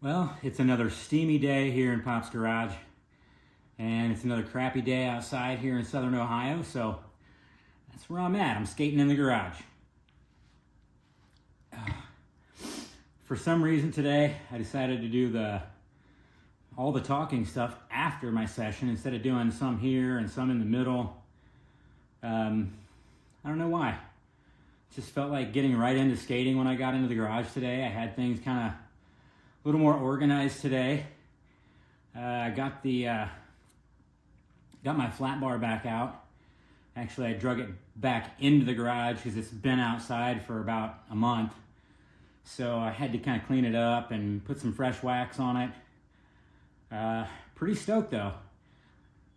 Well, it's another steamy day here in Pop's garage, and it's another crappy day outside here in Southern Ohio, so that's where I'm at. I'm skating in the garage. For some reason today, I decided to do all the talking stuff after my session instead of doing some here and some in the middle. I don't know why. Just felt like getting right into skating when I got into the garage today. I had things kind of a little more organized today. I got my Flatbar back out. Actually, I drug it back into the garage because it's been outside for about a month. So I had to kind of clean it up and put some fresh wax on it. Pretty stoked though.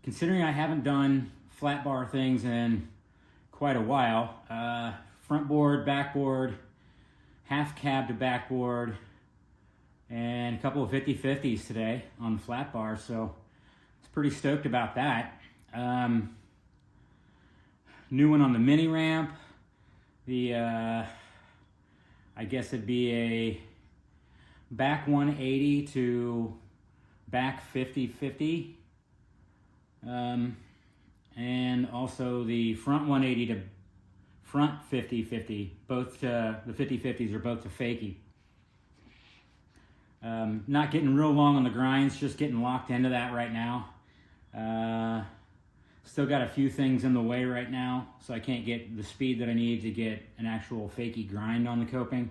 Considering I haven't done Flatbar things in quite a while. Front board, backboard, half cab to backboard, and a couple of 50-50s today on the Flatbar, so I was pretty stoked about that. New one on the mini ramp. I guess it'd be a back 180 to back 50-50. And also the front 180 to front 50-50. Both the 50-50s are both to fakie. Not getting real long on the grinds, just getting locked into that right now. Still got a few things in the way right now, so I can't get the speed that I need to get an actual fakie grind on the coping.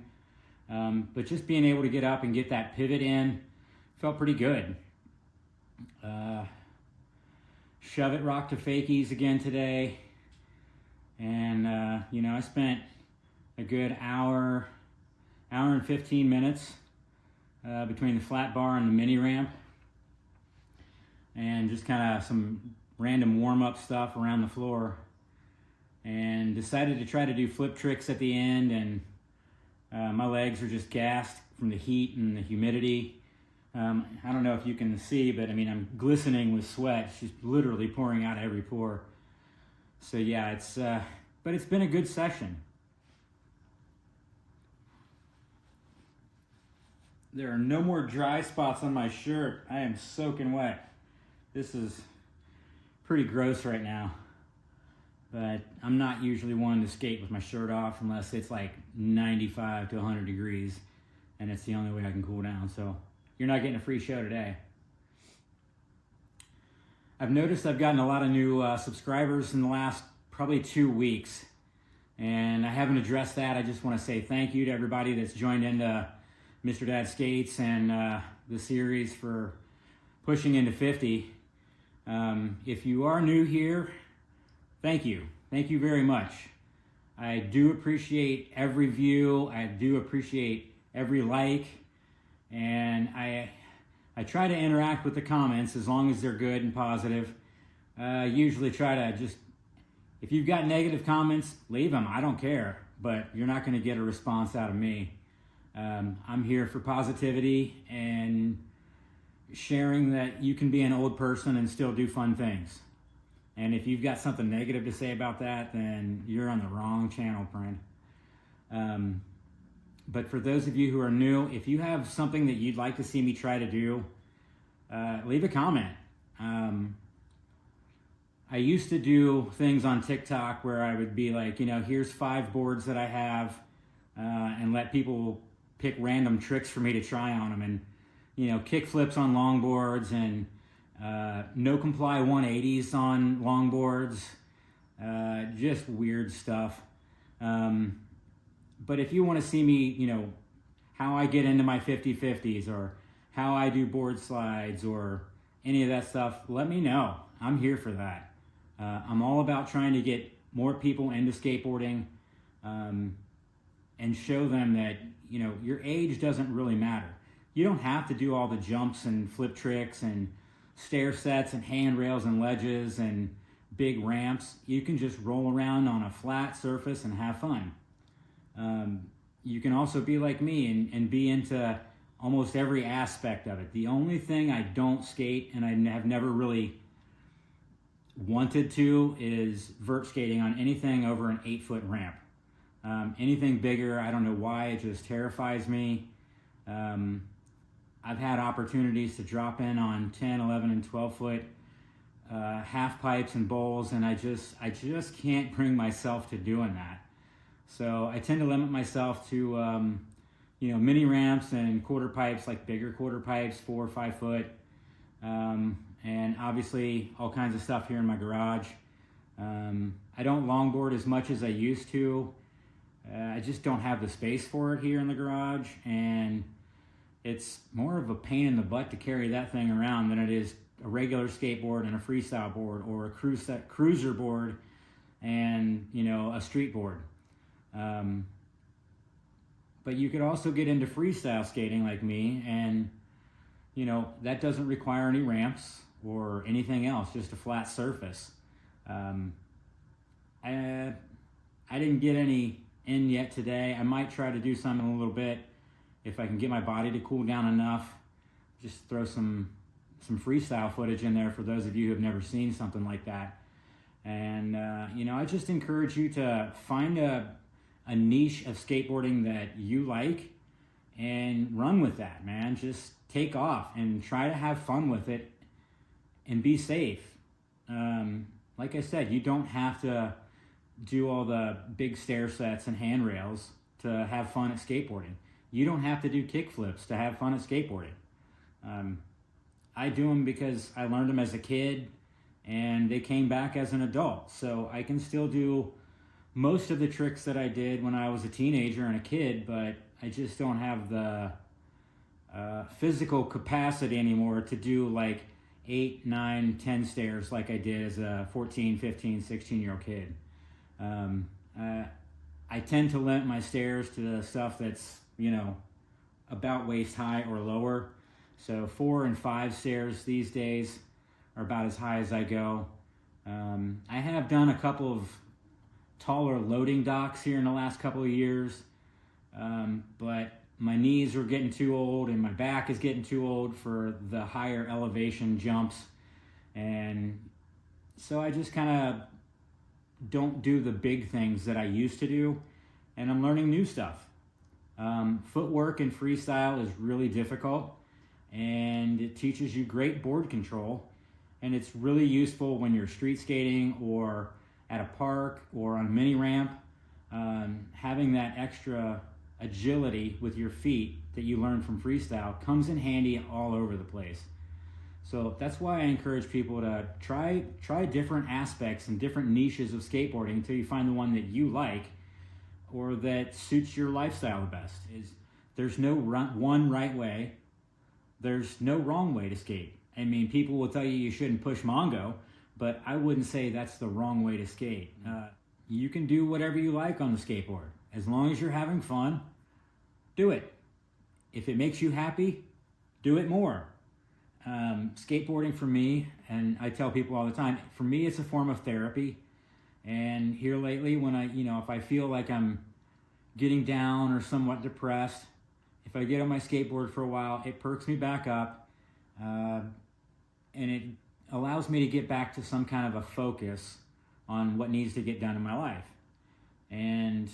But just being able to get up and get that pivot in felt pretty good. Shove it rock to fakies again today. And, I spent a good hour and 15 minutes between the Flatbar and the mini ramp, and just kind of some random warm-up stuff around the floor, and decided to try to do flip tricks at the end, and my legs are just gassed from the heat and the humidity. I don't know if you can see, but I'm glistening with sweat. It's just literally pouring out every pore. So yeah, but it's been a good session. There are no more dry spots on my shirt. I am soaking wet. This is pretty gross right now. But I'm not usually one to skate with my shirt off unless it's like 95 to 100 degrees. And it's the only way I can cool down. So you're not getting a free show today. I've noticed I've gotten a lot of new subscribers in the last probably 2 weeks. And I haven't addressed that. I just want to say thank you to everybody that's joined into Mr. Dad Skates and the series for pushing into 50. If you are new here, thank you. Thank you very much. I do appreciate every view. I do appreciate every like. And I try to interact with the comments as long as they're good and positive. Usually try to just, if you've got negative comments, leave them. I don't care. But you're not going to get a response out of me. I'm here for positivity and sharing that you can be an old person and still do fun things. And if you've got something negative to say about that, then you're on the wrong channel, friend. But for those of you who are new, if you have something that you'd like to see me try to do, leave a comment. I used to do things on TikTok where I would be like, here's 5 boards that I have, and let people pick random tricks for me to try on them, and kick flips on longboards, and no comply 180s on longboards, just weird stuff. But if you want to see me, how I get into my 50-50s or how I do board slides or any of that stuff, let me know. I'm here for that. I'm all about trying to get more people into skateboarding, and show them that, your age doesn't really matter. You don't have to do all the jumps and flip tricks and stair sets and handrails and ledges and big ramps. You can just roll around on a flat surface and have fun. You can also be like me and be into almost every aspect of it. The only thing I don't skate, and I have never really wanted to, is vert skating on anything over an 8-foot ramp. Anything bigger, I don't know why, it just terrifies me. I've had opportunities to drop in on 10, 11, and 12 foot half pipes and bowls, and I just can't bring myself to doing that. So I tend to limit myself to mini ramps and quarter pipes, like bigger quarter pipes, 4 or 5 foot, and obviously all kinds of stuff here in my garage. I don't longboard as much as I used to. I just don't have the space for it here in the garage, and it's more of a pain in the butt to carry that thing around than it is a regular skateboard and a freestyle board, or a cruiser board and a street board. But you could also get into freestyle skating like me, and that doesn't require any ramps or anything else, just a flat surface. I didn't get any in yet today. I might try to do some in a little bit if I can get my body to cool down enough. Just throw some freestyle footage in there for those of you who have never seen something like that. And I just encourage you to find a niche of skateboarding that you like and run with that, man. Just take off and try to have fun with it and be safe. Like I said, you don't have to do all the big stair sets and handrails to have fun at skateboarding. You don't have to do kickflips to have fun at skateboarding. I do them because I learned them as a kid and they came back as an adult. So I can still do most of the tricks that I did when I was a teenager and a kid, but I just don't have the physical capacity anymore to do like 8, 9, 10 stairs like I did as a 14, 15, 16-year-old kid. I tend to limit my stairs to the stuff that's, about waist high or lower. So 4 and 5 stairs these days are about as high as I go. I have done a couple of taller loading docks here in the last couple of years, but my knees are getting too old and my back is getting too old for the higher elevation jumps, and so I just kind of don't do the big things that I used to do, and I'm learning new stuff. Footwork in freestyle is really difficult, and it teaches you great board control, and it's really useful when you're street skating or at a park or on a mini ramp. Having that extra agility with your feet that you learn from freestyle comes in handy all over the place. So that's why I encourage people to try different aspects and different niches of skateboarding until you find the one that you like or that suits your lifestyle the best. There's no one right way. There's no wrong way to skate. I mean, people will tell you you shouldn't push Mongo, but I wouldn't say that's the wrong way to skate. You can do whatever you like on the skateboard. As long as you're having fun, do it. If it makes you happy, do it more. Skateboarding for me, and I tell people all the time, for me it's a form of therapy. And here lately, when if I feel like I'm getting down or somewhat depressed, if I get on my skateboard for a while, it perks me back up, and it allows me to get back to some kind of a focus on what needs to get done in my life. And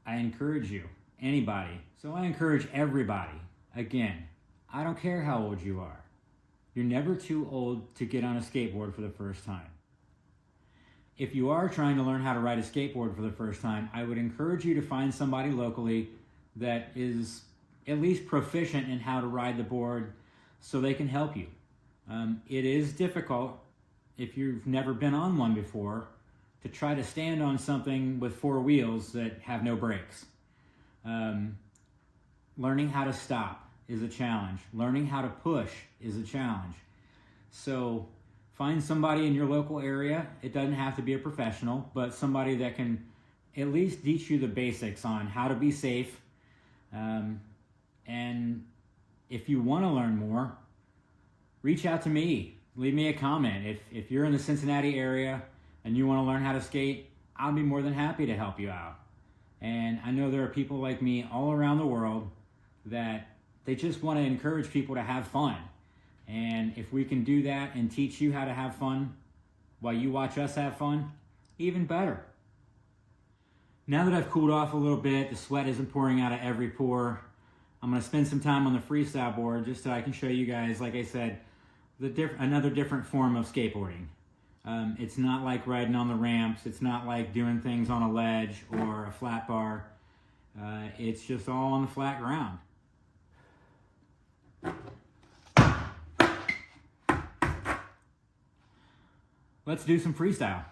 I encourage you, anybody. So I encourage everybody, again, I don't care how old you are. You're never too old to get on a skateboard for the first time. If you are trying to learn how to ride a skateboard for the first time, I would encourage you to find somebody locally that is at least proficient in how to ride the board so they can help you. It is difficult, if you've never been on one before, to try to stand on something with 4 wheels that have no brakes. Learning how to stop is a challenge. Learning how to push is a challenge. So find somebody in your local area. It doesn't have to be a professional, but somebody that can at least teach you the basics on how to be safe. And if you want to learn more, reach out to me. Leave me a comment. If you're in the Cincinnati area and you want to learn how to skate, I'll be more than happy to help you out. And I know there are people like me all around the world that they just want to encourage people to have fun. And if we can do that and teach you how to have fun while you watch us have fun, even better. Now that I've cooled off a little bit, the sweat isn't pouring out of every pore, I'm going to spend some time on the freestyle board just so I can show you guys, like I said, another different form of skateboarding. It's not like riding on the ramps. It's not like doing things on a ledge or a flat bar. It's just all on the flat ground. Let's do some freestyle.